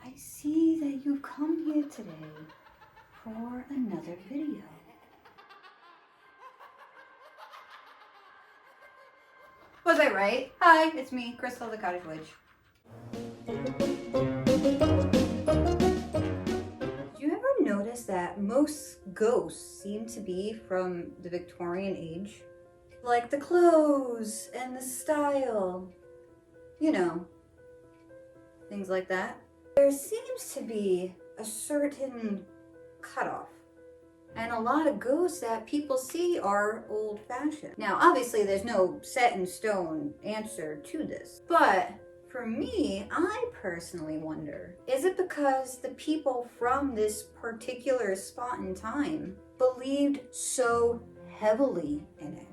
I see that you've come here today for another video. Was I right? Hi, it's me, Crystal the Cottage Witch. Did you ever notice that most ghosts seem to be from the Victorian age? Like the clothes and the style, you know, things like that. There seems to be a certain cutoff. And a lot of ghosts that people see are old-fashioned. Now, obviously, there's no set-in-stone answer to this. But for me, I personally wonder, is it because the people from this particular spot in time believed so heavily in it?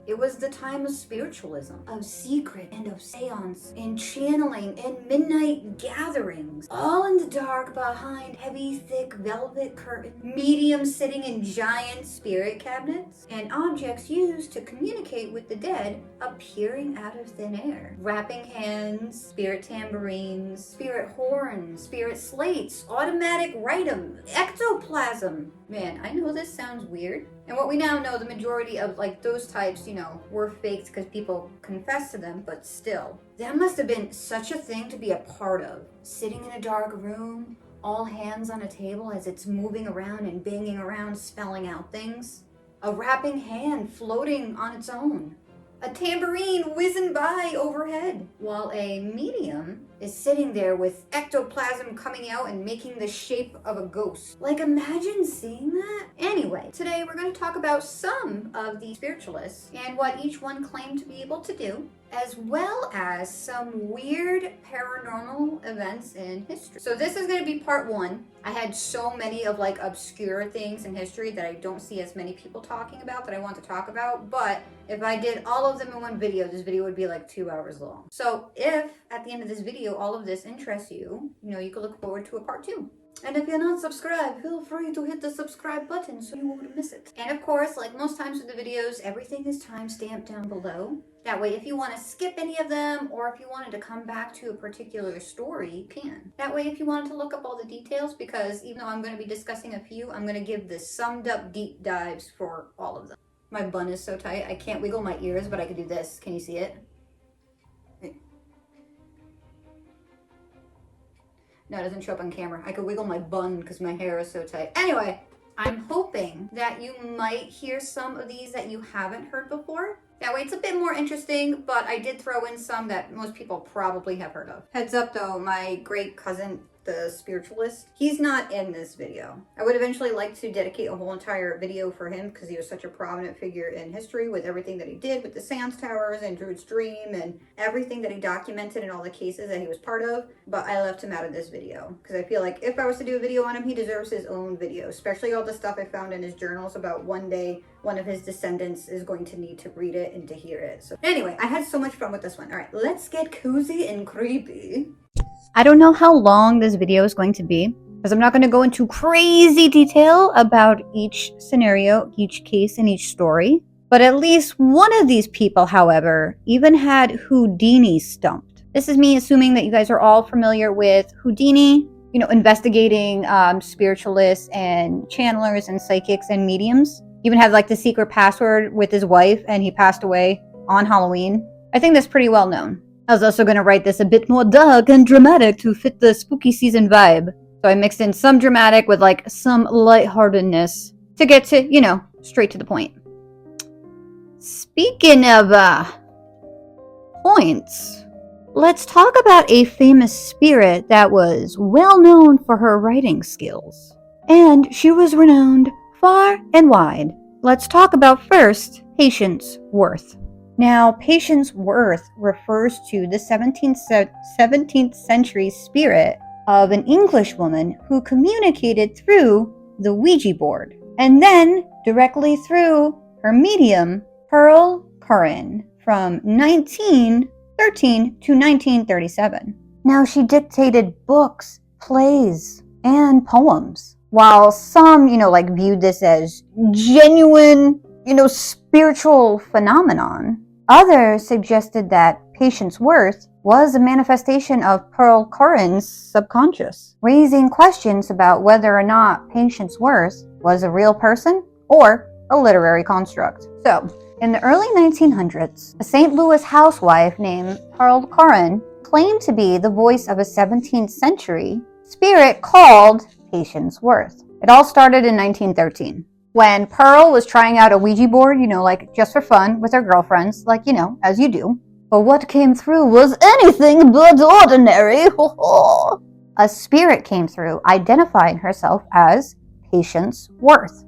It was the time of spiritualism, of secret and of seance, and channeling and midnight gatherings, all in the dark behind heavy, thick velvet curtains, mediums sitting in giant spirit cabinets, and objects used to communicate with the dead appearing out of thin air. Rapping hands, spirit tambourines, spirit horns, spirit slates, automatic ritum, ectoplasm. Man, I know this sounds weird. And what we now know, the majority of like those types, you know, were faked because people confessed to them, but still. That must have been such a thing to be a part of. Sitting in a dark room, all hands on a table as it's moving around and banging around, spelling out things. A rapping hand floating on its own. A tambourine whizzing by overhead, while a medium is sitting there with ectoplasm coming out and making the shape of a ghost. Like, imagine seeing that? Anyway, today we're going to talk about some of the spiritualists and what each one claimed to be able to do, as well as some weird paranormal events in history. So this is going to be part one. I had so many of like obscure things in history that I don't see as many people talking about that I want to talk about, but if I did all of them in one video, this video would be like 2 hours long. So if at the end of this video all of this interests you, you can look forward to a part 2. And if you're not subscribed, feel free to hit the subscribe button so you won't miss it. And of course, like most times with the videos, everything is time-stamped down below. That way, if you want to skip any of them, or if you wanted to come back to a particular story, you can. That way, if you wanted to look up all the details, because even though I'm going to be discussing a few, I'm going to give the summed up deep dives for all of them. My bun is so tight, I can't wiggle my ears, but I can do this. Can you see it? No, it doesn't show up on camera. I could wiggle my bun because my hair is so tight. Anyway, I'm hoping that you might hear some of these that you haven't heard before. That way it's a bit more interesting, but I did throw in some that most people probably have heard of. Heads up though, my great cousin, the spiritualist, he's not in this video. I would eventually like to dedicate a whole entire video for him because he was such a prominent figure in history with everything that he did with the seance towers and Druid's Dream and everything that he documented in all the cases that he was part of, but I left him out of this video because I feel like if I was to do a video on him, he deserves his own video, especially all the stuff I found in his journals about one day one of his descendants is going to need to read it and to hear it. So anyway, I had so much fun with this one. All right, let's get cozy and creepy. I don't know how long this video is going to be, because I'm not going to go into crazy detail about each scenario, each case, and each story. But at least one of these people, however, even had Houdini stumped. This is me assuming that you guys are all familiar with Houdini, investigating spiritualists and channelers and psychics and mediums. Even had like the secret password with his wife, and he passed away on Halloween. I think that's pretty well known. I was also going to write this a bit more dark and dramatic to fit the spooky season vibe. So I mixed in some dramatic with like some lightheartedness to get to, straight to the point. Speaking of points, let's talk about a famous spirit that was well known for her writing skills. And she was renowned far and wide. Let's talk about first Patience Worth. Now, Patience Worth refers to the 17th century spirit of an English woman who communicated through the Ouija board, and then directly through her medium, Pearl Curran, from 1913 to 1937. Now, she dictated books, plays, and poems, while some, viewed this as genuine, spiritual phenomenon. Others suggested that Patience Worth was a manifestation of Pearl Curran's subconscious, raising questions about whether or not Patience Worth was a real person or a literary construct. So, in the early 1900s, a St. Louis housewife named Pearl Curran claimed to be the voice of a 17th century spirit called Patience Worth. It all started in 1913. When Pearl was trying out a Ouija board, like just for fun with her girlfriends, as you do. But what came through was anything but ordinary. A spirit came through, identifying herself as Patience Worth.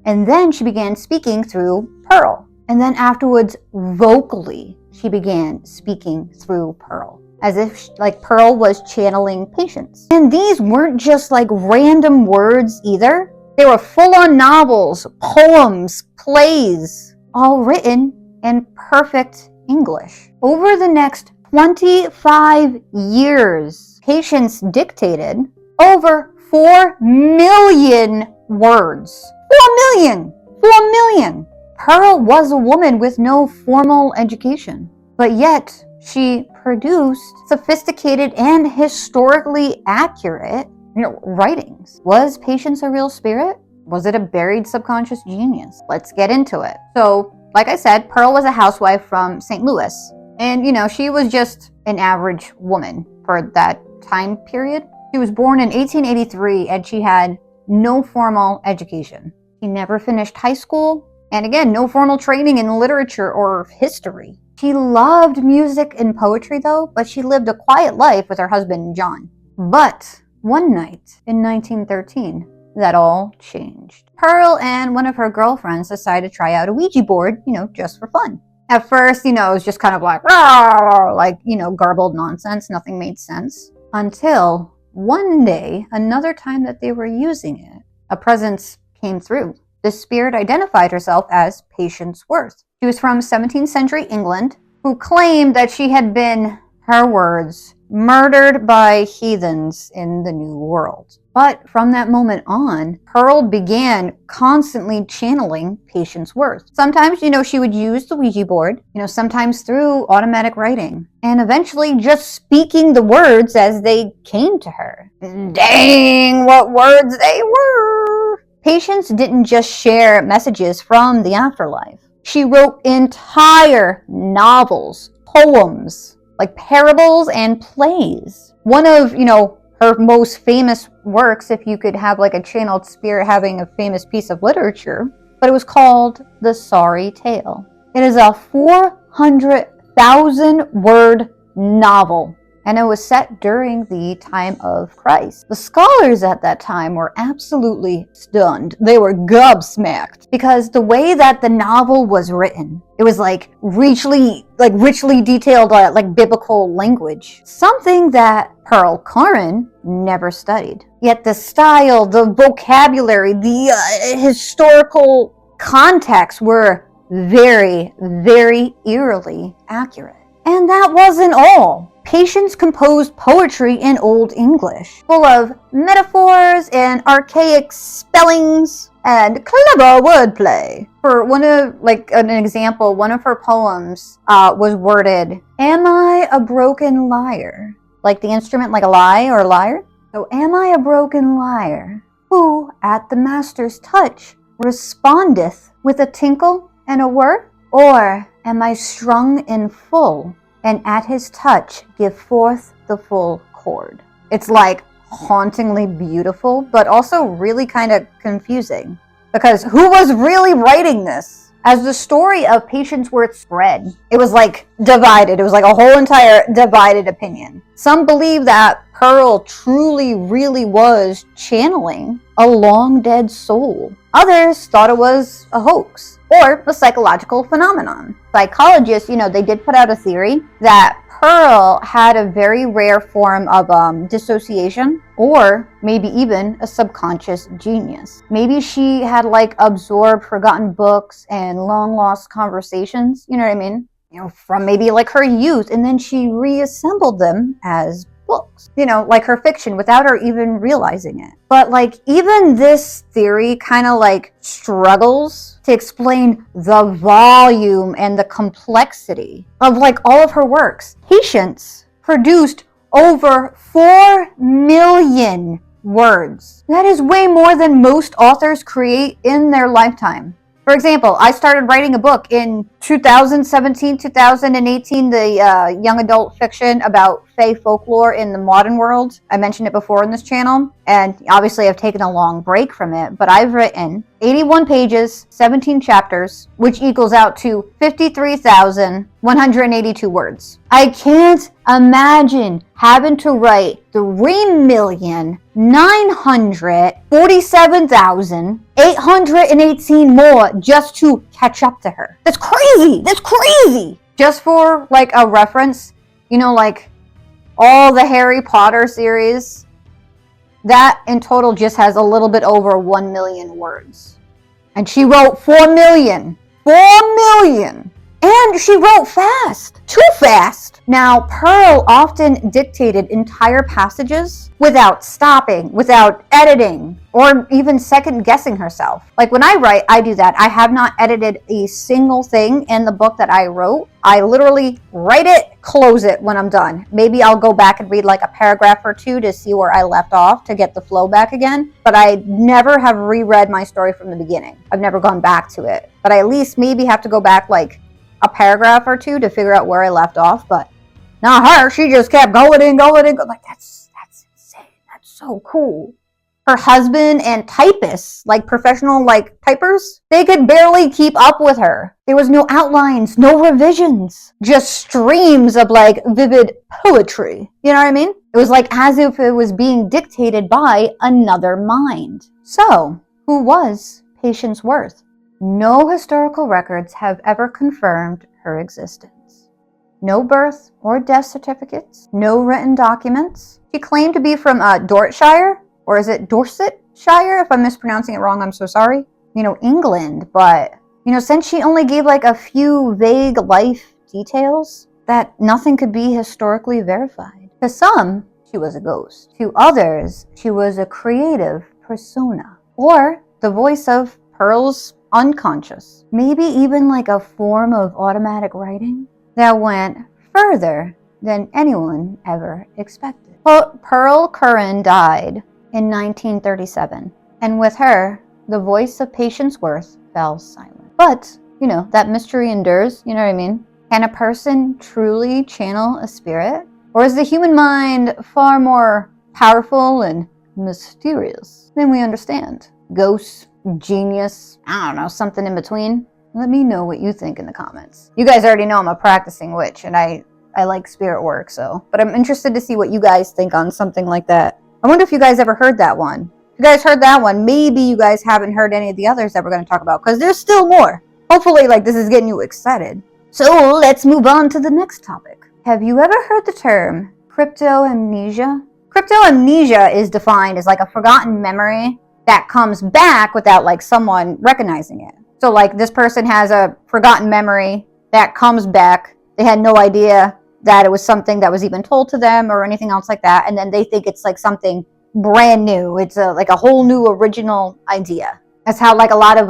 And then she began speaking through Pearl. And then afterwards, vocally, she began speaking through Pearl, as if Pearl was channeling Patience. And these weren't just random words either. They were full-on novels, poems, plays, all written in perfect English. Over the next 25 years, Patience dictated over 4 million words. 4 million! 4 million! Pearl was a woman with no formal education, but yet she produced sophisticated and historically accurate writings. Was Patience a real spirit? Was it a buried subconscious genius? Let's get into it. So, like I said, Pearl was a housewife from St. Louis. And, she was just an average woman for that time period. She was born in 1883 and she had no formal education. She never finished high school. And again, no formal training in literature or history. She loved music and poetry though, but she lived a quiet life with her husband, John. But one night in 1913, that all changed. Pearl and one of her girlfriends decided to try out a Ouija board, just for fun. At first, it was just kind of garbled nonsense. Nothing made sense. Until one day, another time that they were using it, a presence came through. The spirit identified herself as Patience Worth. She was from 17th century England, who claimed that she had been, her words, murdered by heathens in the New World. But from that moment on, Pearl began constantly channeling Patience Worth. Sometimes, she would use the Ouija board, sometimes through automatic writing, and eventually just speaking the words as they came to her. Dang, what words they were! Patience didn't just share messages from the afterlife. She wrote entire novels, poems, parables and plays. One of, her most famous works, if you could have a channeled spirit having a famous piece of literature, but it was called The Sorry Tale. It is a 400,000 word novel, and it was set during the time of Christ. The scholars at that time were absolutely stunned. They were gobsmacked because the way that the novel was written, it was richly detailed, biblical language. Something that Pearl Curran never studied. Yet the style, the vocabulary, the historical context were very, very eerily accurate. And that wasn't all. Patience composed poetry in Old English, full of metaphors and archaic spellings and clever wordplay. For an example, one of her poems was worded, "Am I a broken liar?" Like the instrument, like a lie or a lyre. So, am I a broken liar, who at the master's touch respondeth with a tinkle and a whir? Or am I strung in full, and at his touch give forth the full chord? It's hauntingly beautiful, but also really kind of confusing. Because who was really writing this? As the story of Patience Worth spread, it was divided. It was a whole entire divided opinion. Some believe that Pearl truly really was channeling a long dead soul. Others thought it was a hoax or a psychological phenomenon. Psychologists, they did put out a theory that Pearl had a very rare form of dissociation, or maybe even a subconscious genius. Maybe she had absorbed forgotten books and long lost conversations, you know what I mean? From maybe her youth, and then she reassembled them as books, her fiction, without her even realizing it. But even this theory kind of struggles to explain the volume and the complexity of all of her works. Patience, produced over 4 million words. That is way more than most authors create in their lifetime. For example, I started writing a book in 2017, 2018, the young adult fiction about Fae folklore in the modern world. I mentioned it before in this channel, and obviously I've taken a long break from it, but I've written 81 pages, 17 chapters, which equals out to 53,182 words. I can't imagine having to write 3,947,818 more just to catch up to her. That's crazy! That's crazy! Just for like a reference, you know, like all the Harry Potter series, that in total just has a little bit over 1 million words. And she wrote 4 million. 4 million! And she wrote fast. Too fast. Now, Pearl often dictated entire passages without stopping, without editing, or even second guessing herself. Like when I write, I do that. I have not edited a single thing in the book that I wrote. I literally write it, close it when I'm done. Maybe I'll go back and read like a paragraph or two to see where I left off to get the flow back again. But I never have reread my story from the beginning. I've never gone back to it. But I at least maybe have to go back like a paragraph or two to figure out where I left off. But not her. She just kept going and going and going. Like, that's insane. That's so cool. Her husband and typists, like professional like typers, they could barely keep up with her. There was no outlines, no revisions, just streams of like vivid poetry. You know what I mean? It was like as if it was being dictated by another mind. So, who was Patience Worth? No historical records have ever confirmed her existence. No birth or death certificates, no written documents. She claimed to be from Dorsetshire, or is it Dorsetshire? If I'm mispronouncing it wrong, I'm so sorry. You know, England, but, you know, since she only gave like a few vague life details, that nothing could be historically verified. To some, she was a ghost. To others, she was a creative persona, or the voice of Pearl's unconscious. Maybe even like a form of automatic writing that went further than anyone ever expected. Well, Pearl Curran died in 1937, and with her, the voice of Patience Worth fell silent. But, you know, that mystery endures, you know what I mean? Can a person truly channel a spirit? Or is the human mind far more powerful and mysterious than we understand? Ghosts, genius, I don't know, something in between? Let me know what you think in the comments. You guys already know I'm a practicing witch, and I like spirit work, so. But I'm interested to see what you guys think on something like that. I wonder if you guys ever heard that one. If you guys heard that one, maybe you guys haven't heard any of the others that we're going to talk about, because there's still more. Hopefully, like, this is getting you excited. So, let's move on to the next topic. Have you ever heard the term cryptoamnesia? Cryptoamnesia is defined as like a forgotten memory that comes back without like someone recognizing it. So like this person has a forgotten memory that comes back. They had no idea that it was something that was even told to them or anything else like that. And then they think it's like something brand new. It's like a whole new original idea. That's how like a lot of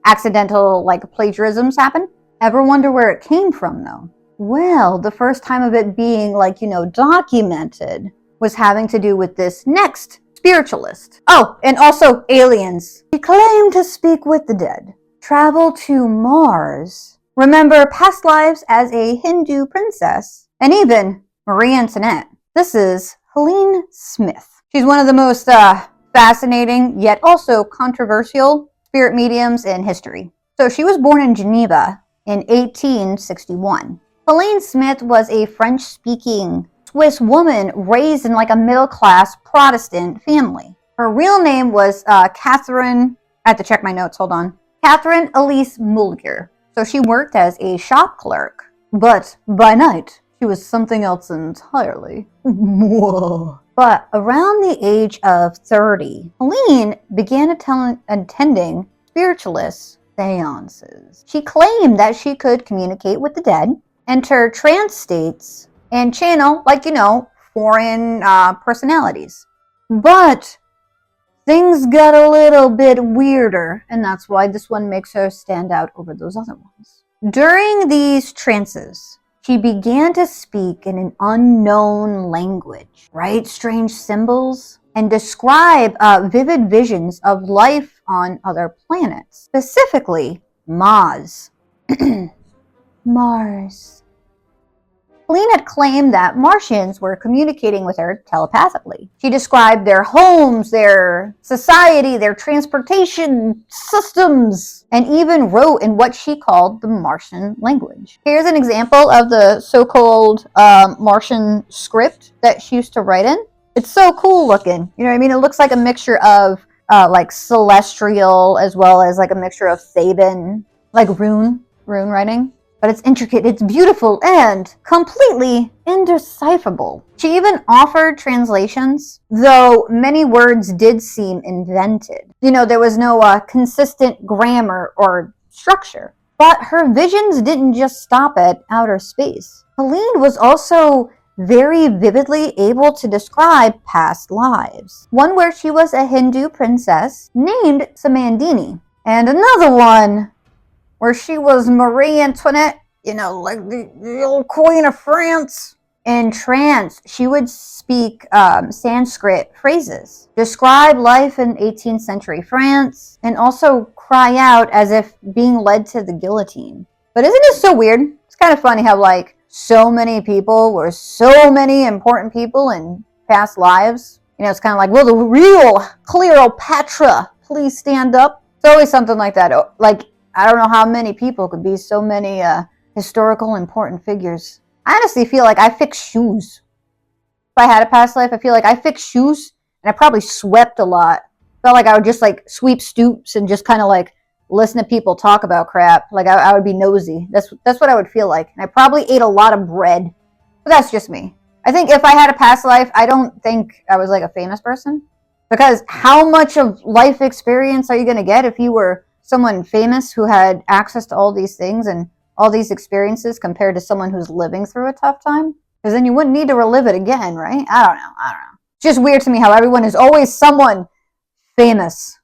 accidental like plagiarisms happen. Ever wonder where it came from though? Well, the first time of it being like, you know, documented was having to do with this next spiritualist. Oh, and also aliens. He claimed to speak with the dead, travel to Mars, remember past lives as a Hindu princess, and even Marie Antoinette. This is Helen Smith. She's one of the most fascinating yet also controversial spirit mediums in history. So she was born in Geneva in 1861. Helen Smith was a French-speaking Swiss woman raised in like a middle-class Protestant family. Her real name was Catherine, I have to check my notes, hold on. Catherine Elise Mulger. So she worked as a shop clerk, but by night, she was something else entirely. But around the age of 30, Helen began attending spiritualist seances. She claimed that she could communicate with the dead, enter trance states, and channel, like, you know, foreign personalities. But things got a little bit weirder, and that's why this one makes her stand out over those other ones. During these trances, she began to speak in an unknown language, write strange symbols, and describe vivid visions of life on other planets, specifically Mars. Mars. Helene had claimed that Martians were communicating with her telepathically. She described their homes, their society, their transportation systems, and even wrote in what she called the Martian language. Here's an example of the so-called Martian script that she used to write in. It's so cool looking. You know what I mean? It looks like a mixture of like celestial as well as like a mixture of Theban, like rune writing. But it's intricate, it's beautiful, and completely indecipherable. She even offered translations, though many words did seem invented. You know, there was no consistent grammar or structure. But her visions didn't just stop at outer space. Helene was also very vividly able to describe past lives. One where she was a Hindu princess named Samandini, and another one where she was Marie Antoinette, you know, like the old Queen of France. In trance, she would speak Sanskrit phrases, describe life in 18th century France, and also cry out as if being led to the guillotine. But isn't it so weird? It's kind of funny how, like, so many people were so many important people in past lives. You know, it's kind of like, will the real Cleopatra please stand up? It's always something like that. Like, I don't know how many people could be so many historical important figures. I honestly feel like I fixed shoes. If I had a past life, I feel like I fixed shoes and I probably swept a lot. Felt like I would just like sweep stoops and just kind of like listen to people talk about crap. Like I would be nosy. That's what I would feel like. And I probably ate a lot of bread. But that's just me. I think if I had a past life, I don't think I was like a famous person. Because how much of life experience are you going to get if you were someone famous who had access to all these things and all these experiences compared to someone who's living through a tough time? Because then you wouldn't need to relive it again, right? I don't know. It's just weird to me how everyone is always someone famous.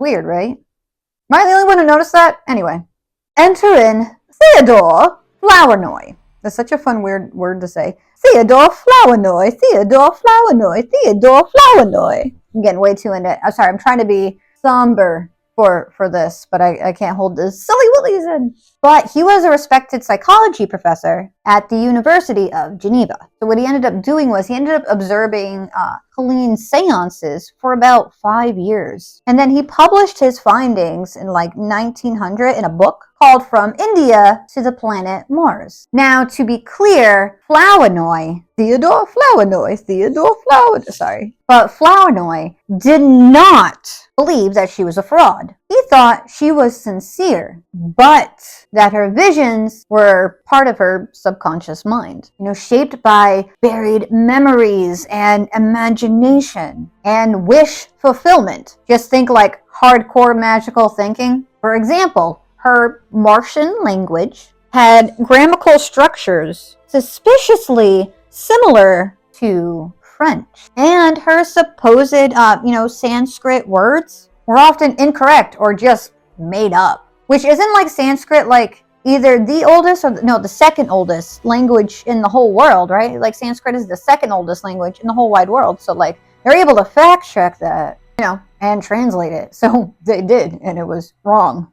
Weird, right? Am I the only one who noticed that? Anyway. Enter in Theodore Flournoy. That's such a fun, weird word to say. Theodore Flournoy. Theodore Flournoy. Theodore Flournoy. I'm getting way too into it. I'm sorry. I'm trying to be somber for this, but I can't hold this silly willies in. But he was a respected psychology professor at the University of Geneva. So what he ended up doing was he ended up observing Helene's seances for about 5 years. And then he published his findings in like 1900 in a book called From India to the Planet Mars. Now, to be clear, Flournoy, Theodore Flournoy, but Flournoy did not believe that she was a fraud. He thought she was sincere, but that her visions were part of her subconscious mind, you know, shaped by buried memories and imagination and wish fulfillment. Just think like hardcore magical thinking. For example, her Martian language had grammatical structures suspiciously similar to French, and her supposed, Sanskrit words were often incorrect or just made up, which isn't like Sanskrit, like either the oldest or the second oldest language in the whole world, right? Like Sanskrit is the second oldest language in the whole wide world, so like they're able to fact check that, and translate it. So they did, and it was wrong.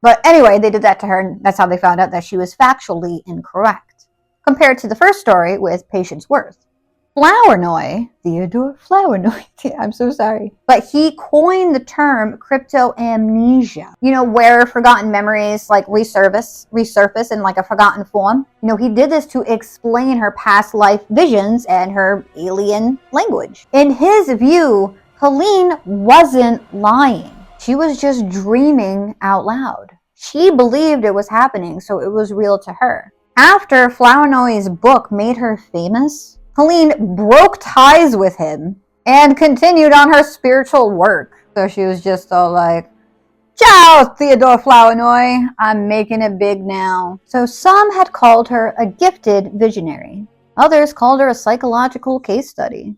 But anyway, they did that to her, and that's how they found out that she was factually incorrect, compared to the first story with Patience Worth. Flournoy, Theodore Flournoy, I'm so sorry, but he coined the term cryptoamnesia, where forgotten memories like resurface in like a forgotten form. He did this to explain her past life visions and her alien language. In his view, Helene wasn't lying. She was just dreaming out loud. She believed it was happening, so it was real to her. After Flournoy's book made her famous, Helene broke ties with him and continued on her spiritual work. So she was just all like, "Ciao, Theodore Flournoy, I'm making it big now." So some had called her a gifted visionary. Others called her a psychological case study.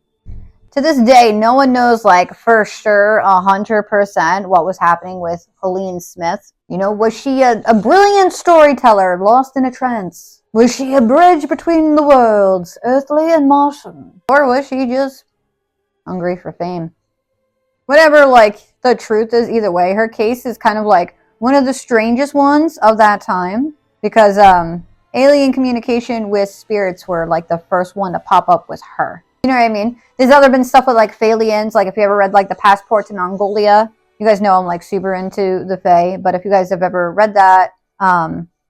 To this day, no one knows for sure 100% what was happening with Helen Smith. You know, was she a brilliant storyteller lost in a trance? Was she a bridge between the worlds, earthly and Martian? Or was she just hungry for fame? Whatever, like, the truth is, either way, her case is kind of like one of the strangest ones of that time, because alien communication with spirits were like the first one to pop up was her. You know what I mean? There's been stuff with like Phalians, like if you ever read like the Passport to Mongolia, you guys know I'm like super into the Fae, but if you guys have ever read that,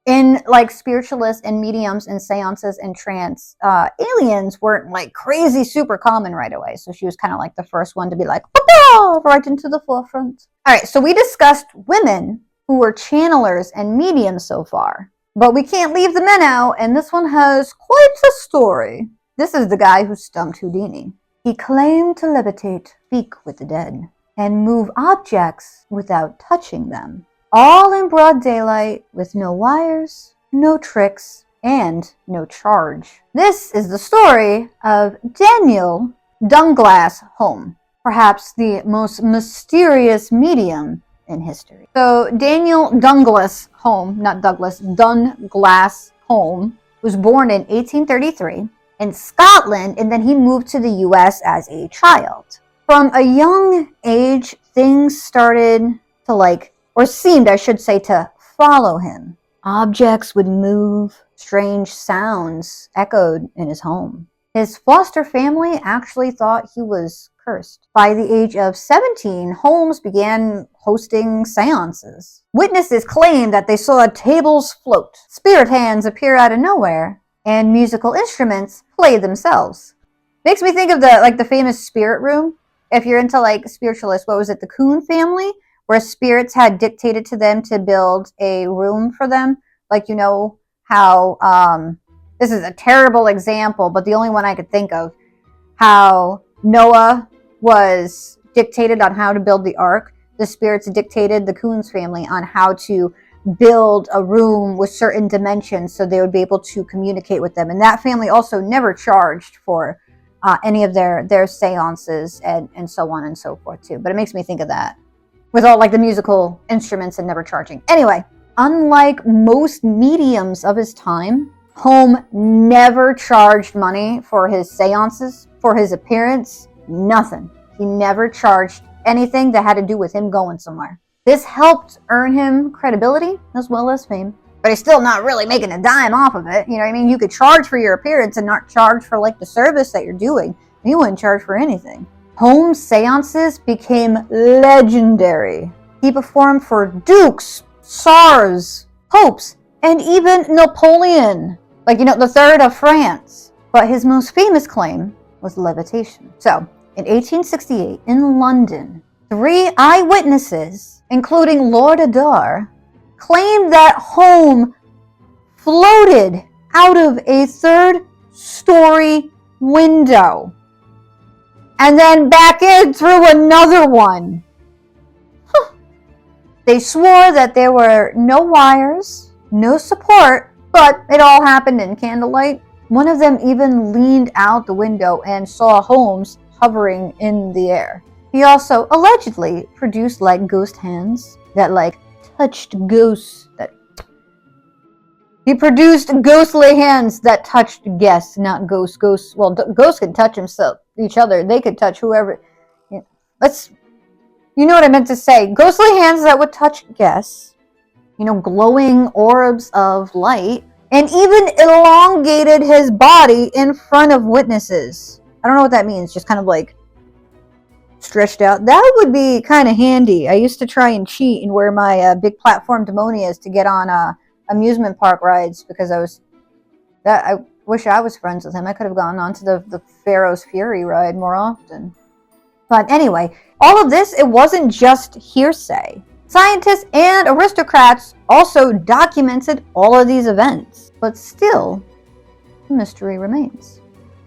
in like spiritualists and mediums and seances and trance, aliens weren't like crazy super common right away. So she was kind of like the first one to be like, right into the forefront. All right, so we discussed women who were channelers and mediums so far, but we can't leave the men out, and this one has quite a story. This is the guy who stumped Houdini. He claimed to levitate, speak with the dead, and move objects without touching them. All in broad daylight with no wires, no tricks, and no charge. This is the story of Daniel Dunglas Home, perhaps the most mysterious medium in history. So Daniel Dunglas Home, not Douglas, Dunglas Home, was born in 1833 in Scotland, and then he moved to the US as a child. From a young age, things started to or seemed, I should say, to follow him. Objects would move, strange sounds echoed in his home. His foster family actually thought he was cursed. By the age of 17, Holmes began hosting seances. Witnesses claimed that they saw tables float, spirit hands appear out of nowhere, and musical instruments play themselves. Makes me think of the famous spirit room. If you're into spiritualists, what was it, the Coon family? Where spirits had dictated to them to build a room for them. Like, you know how, this is a terrible example, but the only one I could think of, how Noah was dictated on how to build the ark. The spirits dictated the Coons family on how to build a room with certain dimensions so they would be able to communicate with them. And that family also never charged for any of their seances and so on and so forth too. But it makes me think of that, with all the musical instruments and never charging. Anyway, unlike most mediums of his time, Home never charged money for his seances, for his appearance, nothing. He never charged anything that had to do with him going somewhere. This helped earn him credibility as well as fame, but he's still not really making a dime off of it. You know what I mean? You could charge for your appearance and not charge for the service that you're doing. You wouldn't charge for anything. Holmes' seances became legendary. He performed for dukes, tsars, popes, and even Napoleon, the third of France. But his most famous claim was levitation. So, in 1868, in London, 3 eyewitnesses, including Lord Adair, claimed that Holmes floated out of a 3rd-story window and then back in through another one. They swore that there were no wires, no support, but it all happened in candlelight. One of them even leaned out the window and saw Holmes hovering in the air. He also allegedly produced ghost hands that touched ghosts. He produced ghostly hands that touched guests, not ghosts. Ghosts, well, ghosts can touch each other. They could touch whoever. You know what I meant to say. Ghostly hands that would touch guests. Glowing orbs of light. And even elongated his body in front of witnesses. I don't know what that means. Just kind of stretched out. That would be kind of handy. I used to try and cheat and wear my big platform demonias to get on amusement park rides because I wish I was friends with him. I could have gone on to the Pharaoh's Fury ride more often. But anyway, all of this, it wasn't just hearsay. Scientists and aristocrats also documented all of these events. But still, the mystery remains.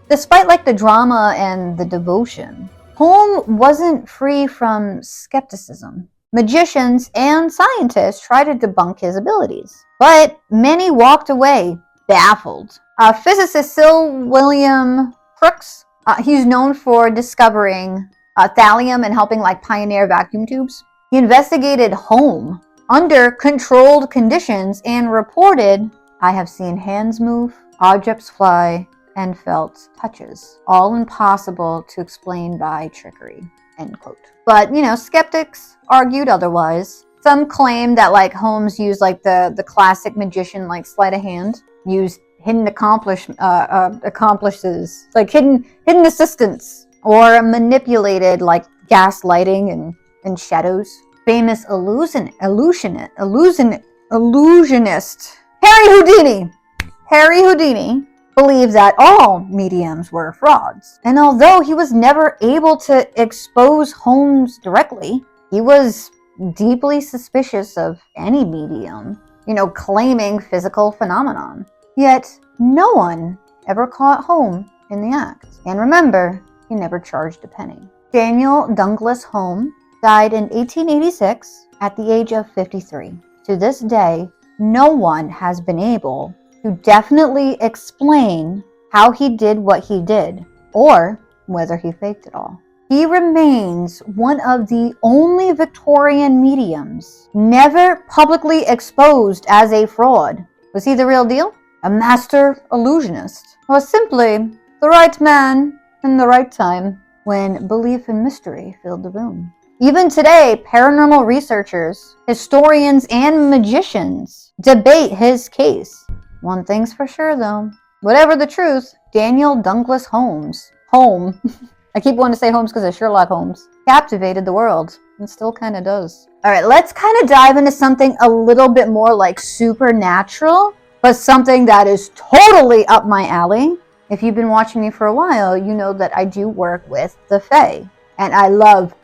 Despite the drama and the devotion, Holmes wasn't free from skepticism. Magicians and scientists tried to debunk his abilities, but many walked away baffled. Physicist Sir William Crookes, he's known for discovering thallium and helping pioneer vacuum tubes. He investigated Holmes under controlled conditions and reported, "I have seen hands move, objects fly, and felt touches, all impossible to explain by trickery," end quote. But, skeptics argued otherwise. Some claim that Holmes used the classic magician sleight of hand, used hidden accomplices, hidden assistants, or manipulated gaslighting and shadows. Famous illusionist Harry Houdini believed that all mediums were frauds. And although he was never able to expose Holmes directly, he was deeply suspicious of any medium, claiming physical phenomenon. Yet no one ever caught Holmes in the act. And remember, he never charged a penny. Daniel Dunglas Home died in 1886 at the age of 53. To this day, no one has been able to definitely explain how he did what he did, or whether he faked it all. He remains one of the only Victorian mediums never publicly exposed as a fraud. Was he the real deal? A master illusionist? Or simply the right man in the right time when belief in mystery filled the room? Even today, paranormal researchers, historians, and magicians debate his case. One thing's for sure, though. Whatever the truth, Daniel Dunglas Home, I keep wanting to say Holmes because of Sherlock Holmes, captivated the world, and still kind of does. All right, let's kind of dive into something a little bit more supernatural, but something that is totally up my alley. If you've been watching me for a while, you know that I do work with the Fae, and I love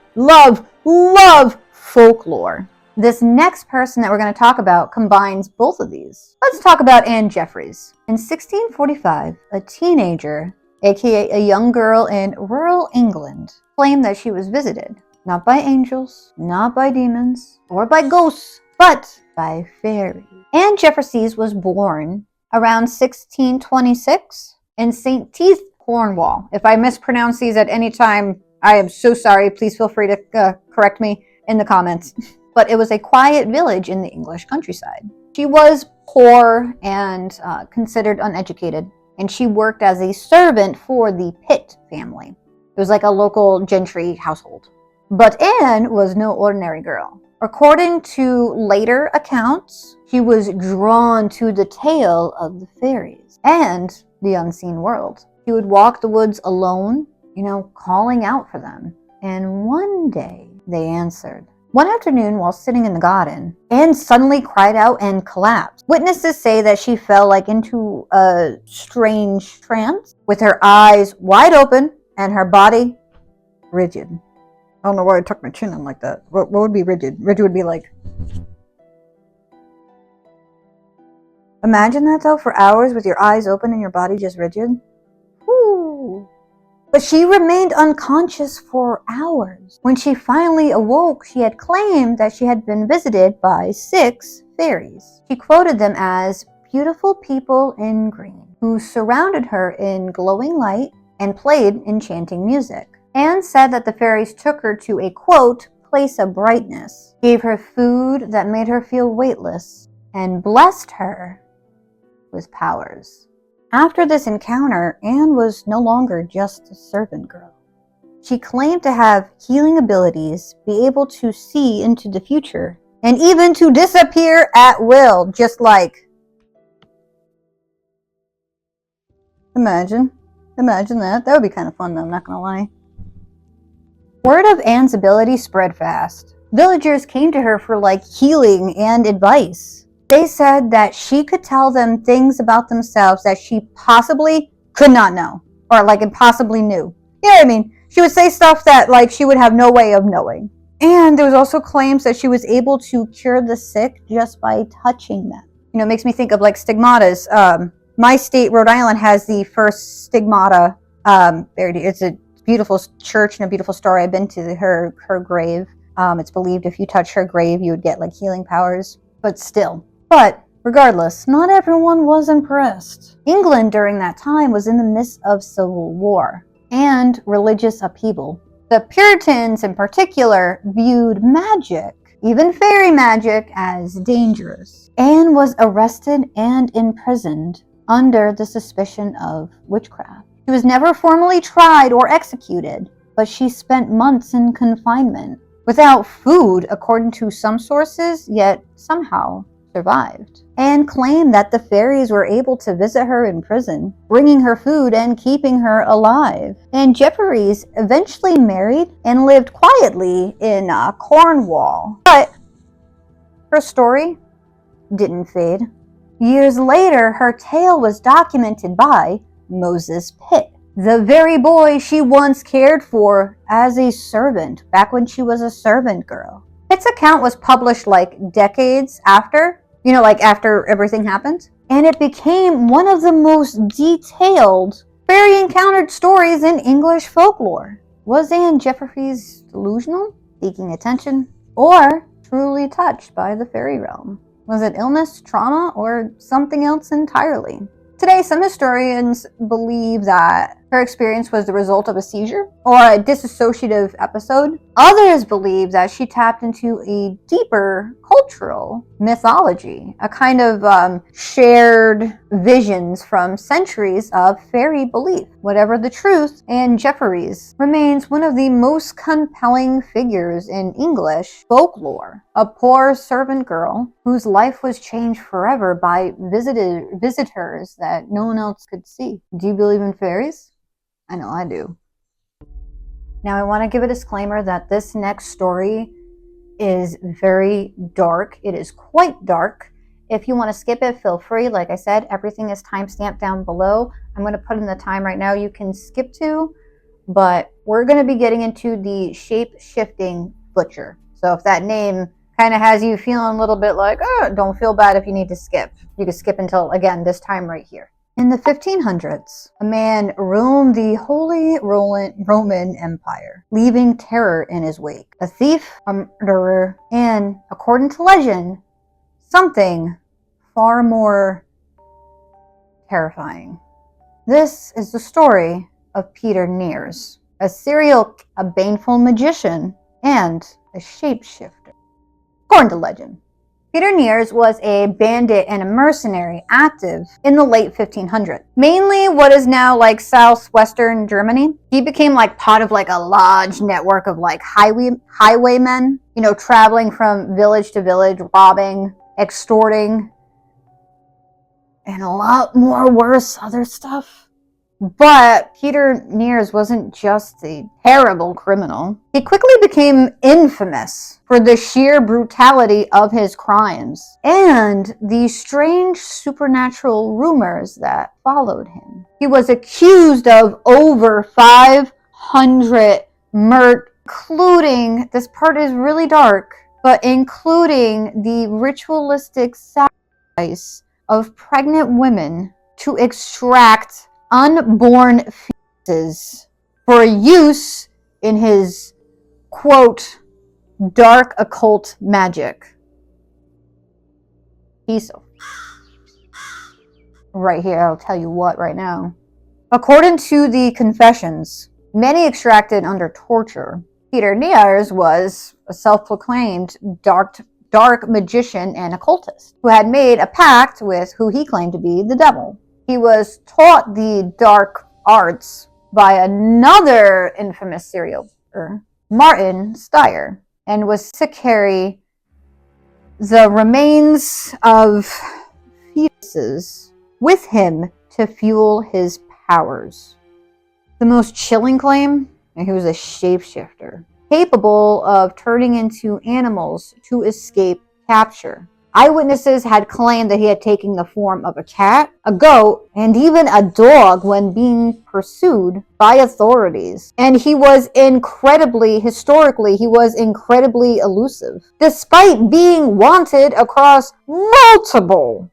folklore. This next person that we're going to talk about combines both of these. Let's talk about Anne Jefferies. In 1645, a teenager, aka a young girl in rural England, claimed that she was visited, not by angels, not by demons, or by ghosts, but by fairies. Anne Jefferies was born around 1626 in St. Teith, Cornwall. If I mispronounce these at any time, I am so sorry. Please feel free to correct me in the comments. But it was a quiet village in the English countryside. She was poor and considered uneducated, and she worked as a servant for the Pitt family. It was like a local gentry household. But Anne was no ordinary girl. According to later accounts, she was drawn to the tale of the fairies and the unseen world. She would walk the woods alone, calling out for them. And one day, they answered. One afternoon, while sitting in the garden, Anne suddenly cried out and collapsed. Witnesses say that she fell into a strange trance, with her eyes wide open and her body rigid. I don't know why I tucked my chin in like that. What would be rigid? Rigid would be like... Imagine that, though, for hours with your eyes open and your body just rigid. Whew. But she remained unconscious for hours. When she finally awoke, she had claimed that she had been visited by 6 fairies. She quoted them as beautiful people in green, who surrounded her in glowing light and played enchanting music. Anne said that the fairies took her to a, quote, place of brightness, gave her food that made her feel weightless, and blessed her with powers. After this encounter, Anne was no longer just a servant girl. She claimed to have healing abilities, be able to see into the future, and even to disappear at will, just like... Imagine that. That would be kind of fun, though, I'm not gonna lie. Word of Anne's ability spread fast. Villagers came to her for healing and advice. They said that she could tell them things about themselves that she possibly could not know, or impossibly knew. You know what I mean? She would say stuff that she would have no way of knowing. And there was also claims that she was able to cure the sick just by touching them. It makes me think of stigmatas. My state, Rhode Island, has the first stigmata. It's a beautiful church and a beautiful story. I've been to her grave. It's believed if you touch her grave, you would get healing powers. But regardless, not everyone was impressed. England during that time was in the midst of civil war and religious upheaval. The Puritans in particular viewed magic, even fairy magic, as dangerous, and was arrested and imprisoned under the suspicion of witchcraft. She was never formally tried or executed, but she spent months in confinement, without food according to some sources, yet somehow survived, and claimed that the fairies were able to visit her in prison, bringing her food and keeping her alive. And Jefferies eventually married and lived quietly in Cornwall. But her story didn't fade. Years later, her tale was documented by Moses Pitt, the very boy she once cared for as a servant, back when she was a servant girl. Pitt's account was published like decades after, like after everything happened, and it became one of the most detailed fairy encountered stories in English folklore. Was Anne Jefferies delusional, seeking attention, or truly touched by the fairy realm? Was it illness, trauma, or something else entirely? Today, some historians believe that her experience was the result of a seizure or a dissociative episode. Others believe that she tapped into a deeper cultural mythology, a kind of shared visions from centuries of fairy belief. Whatever the truth, Anne Jefferies remains one of the most compelling figures in English folklore. A poor servant girl whose life was changed forever by visitors that no one else could see. Do you believe in fairies? I know I do. Now I want to give a disclaimer that this next story is very dark. It is quite dark. If you want to skip it, feel free. Like I said, everything is timestamped down below. I'm going to put in the time right now you can skip to, but we're going to be getting into the shape-shifting butcher. So if that name kind of has you feeling a little bit like, oh, don't feel bad if you need to skip. You can skip until, again, this time right here. In the 1500s, a man roamed the Holy Roman Empire, leaving terror in his wake. A thief, a murderer, and, according to legend, something far more terrifying. This is the story of Peter Nier, a baneful magician, and a shapeshifter. According to legend, Peter Nier was a bandit and a mercenary active in the late 1500s, mainly what is now like southwestern Germany. He became like part of like a large network of like highwaymen, traveling from village to village, robbing, extorting, and a lot more worse other stuff. But Peter Nier wasn't just a terrible criminal. He quickly became infamous for the sheer brutality of his crimes and the strange supernatural rumors that followed him. He was accused of over 500 murders, including, this part is really dark, but including the ritualistic sacrifice of pregnant women to extract unborn fetuses for use in his, quote, dark occult magic. Piece of right here, I'll tell you what right now. According to the confessions, many extracted under torture, Peter Nier was a self-proclaimed dark magician and occultist who had made a pact with who he claimed to be the devil. He was taught the dark arts by another infamous serial killer, Martin Steyer, and was to carry the remains of fetuses with him to fuel his powers. The most chilling claim, he was a shapeshifter, capable of turning into animals to escape capture. Eyewitnesses had claimed that he had taken the form of a cat, a goat, and even a dog when being pursued by authorities. And he was historically elusive. Despite being wanted across multiple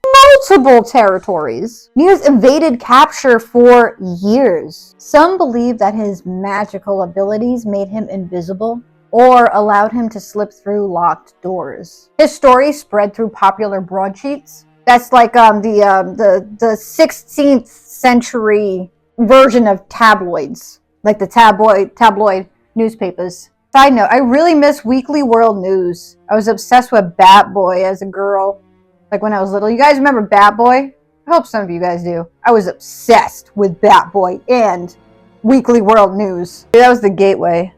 territories, Nier evaded capture for years. Some believe that his magical abilities made him invisible or allowed him to slip through locked doors. His story spread through popular broadsheets. That's like the 16th century version of tabloids, like the tabloid newspapers. Side note, I really miss Weekly World News. I was obsessed with Bat Boy as a girl. Like when I was little. You guys remember Bat Boy? I hope some of you guys do. I was obsessed with Bat Boy and Weekly World News. That was the gateway.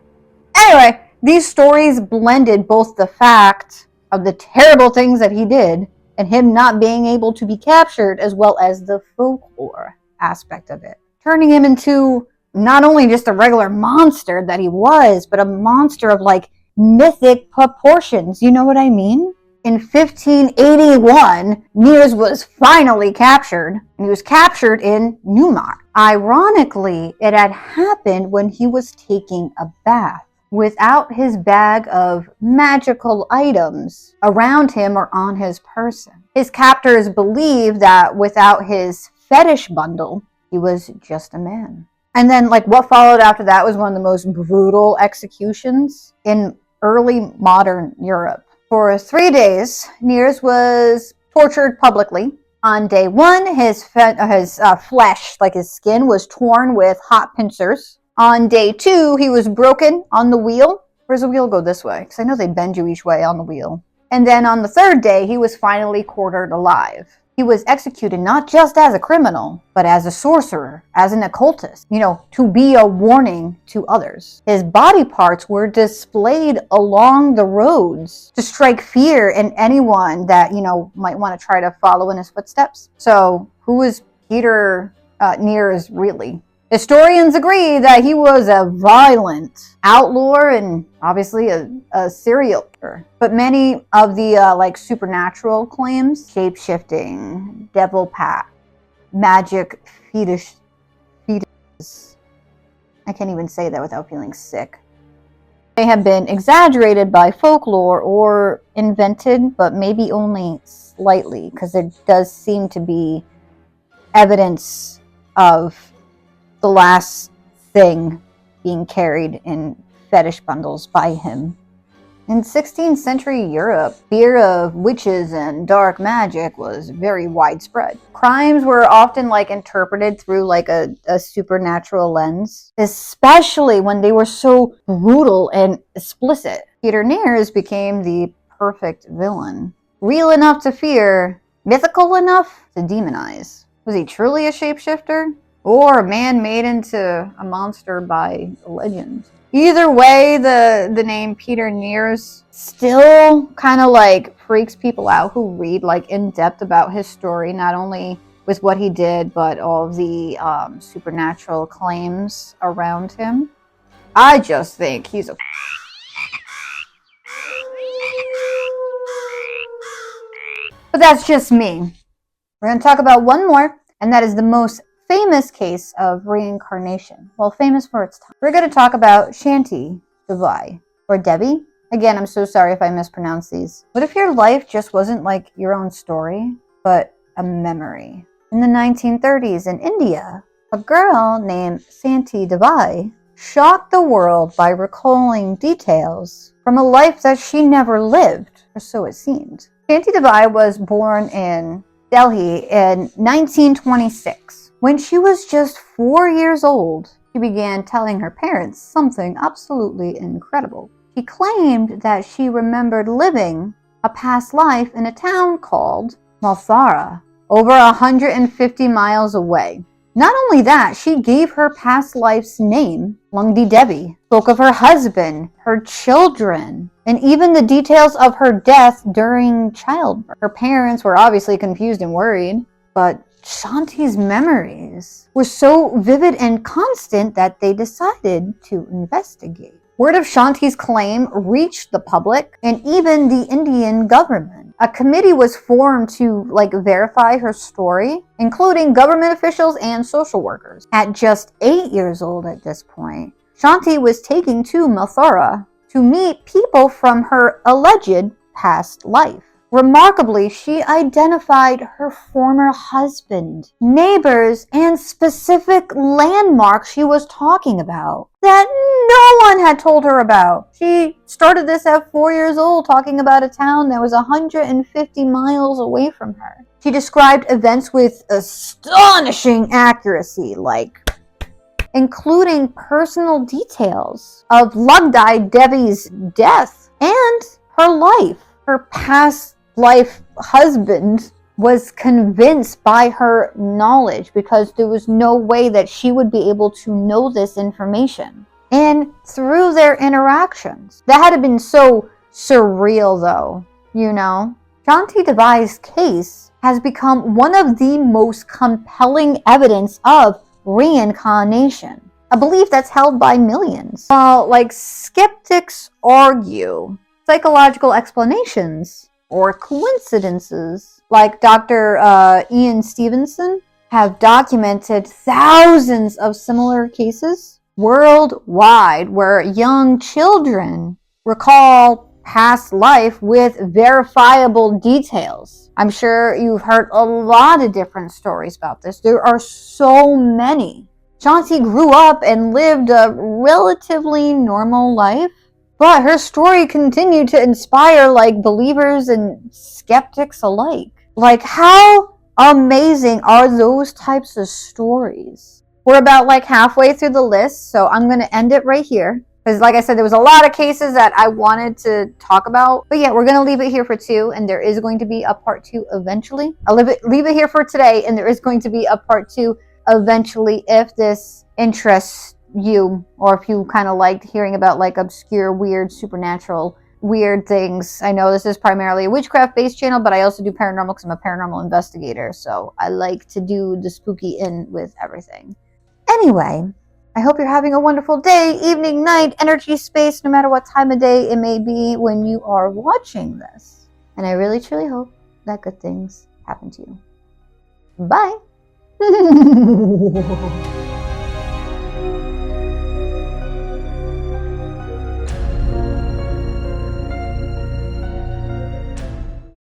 Anyway, these stories blended both the fact of the terrible things that he did and him not being able to be captured, as well as the folklore aspect of it, turning him into not only just a regular monster that he was, but a monster of like mythic proportions. You know what I mean? In 1581, Niers was finally captured, and he was captured in Neumarkt. Ironically, it had happened when he was taking a bath, without his bag of magical items around him or on his person. His captors believed that without his fetish bundle, he was just a man. And then, like, what followed after that was one of the most brutal executions in early modern Europe. For 3 days, Niers was tortured publicly. On day 1, his flesh, like his skin, was torn with hot pincers. On day 2, he was broken on the wheel. Where's the wheel go this way? Because I know they bend you each way on the wheel. And then on the 3rd day, he was finally quartered alive. He was executed not just as a criminal, but as a sorcerer, as an occultist, to be a warning to others. His body parts were displayed along the roads to strike fear in anyone that, might want to try to follow in his footsteps. So, who is Peter Niers really? Historians agree that he was a violent outlaw and obviously a serial killer. But many of the supernatural claims, shape-shifting, devil pact, magic fetus, I can't even say that without feeling sick. They have been exaggerated by folklore or invented, but maybe only slightly, because there does seem to be evidence of the last thing being carried in fetish bundles by him. In 16th century Europe, fear of witches and dark magic was very widespread. Crimes were often interpreted through a supernatural lens, especially when they were so brutal and explicit. Peter Niers became the perfect villain. Real enough to fear, mythical enough to demonize. Was he truly a shapeshifter? Or a man made into a monster by legend? Either way, the name Peter Niers still kind of freaks people out who read in depth about his story, not only with what he did, but all the supernatural claims around him. I just think he's a But that's just me. We're going to talk about one more, and that is the most famous case of reincarnation. Well, famous for its time. We're going to talk about Shanti Devi, or Devi. Again, I'm so sorry if I mispronounce these. What if your life just wasn't like your own story, but a memory? In the 1930s in India, a girl named Shanti Devi shocked the world by recalling details from a life that she never lived, or so it seemed. Shanti Devi was born in Delhi in 1926. When she was just 4 years old, she began telling her parents something absolutely incredible. She claimed that she remembered living a past life in a town called Mathura, over 150 miles away. Not only that, she gave her past life's name, Lungdi Devi, spoke of her husband, her children, and even the details of her death during childbirth. Her parents were obviously confused and worried, but Shanti's memories were so vivid and constant that they decided to investigate. Word of Shanti's claim reached the public and even the Indian government. A committee was formed to verify her story, including government officials and social workers. At just 8 years old at this point, Shanti was taken to Mathura to meet people from her alleged past life. Remarkably, she identified her former husband, neighbors, and specific landmarks she was talking about that no one had told her about. She started this at 4 years old, talking about a town that was 150 miles away from her. She described events with astonishing accuracy, like including personal details of Shanti Devi's death and her life. Her past life husband was convinced by her knowledge because there was no way that she would be able to know this information. And through their interactions, that had been so surreal though, you know? Shanti Devi's case has become one of the most compelling evidence of reincarnation, a belief that's held by millions. While, skeptics argue psychological explanations or coincidences, like Dr. Ian Stevenson, have documented thousands of similar cases worldwide where young children recall past life with verifiable details. I'm sure you've heard a lot of different stories about this. There are so many. Shanti grew up and lived a relatively normal life, but her story continued to inspire believers and skeptics alike. How amazing are those types of stories? We're about halfway through the list, so I'm going to end it right here. Because like I said, there was a lot of cases that I wanted to talk about. But yeah, we're going to leave it here for 2, and there is going to be a part 2 eventually. I'll leave it here for today, and there is going to be a part 2 eventually if this interests you, or if you kind of liked hearing about obscure, weird, supernatural, weird things. I know this is primarily a witchcraft-based channel, but I also do paranormal because I'm a paranormal investigator, so I like to do the spooky in with everything. Anyway, I hope you're having a wonderful day, evening, night, energy, space, no matter what time of day it may be when you are watching this. And I really, truly hope that good things happen to you. Bye!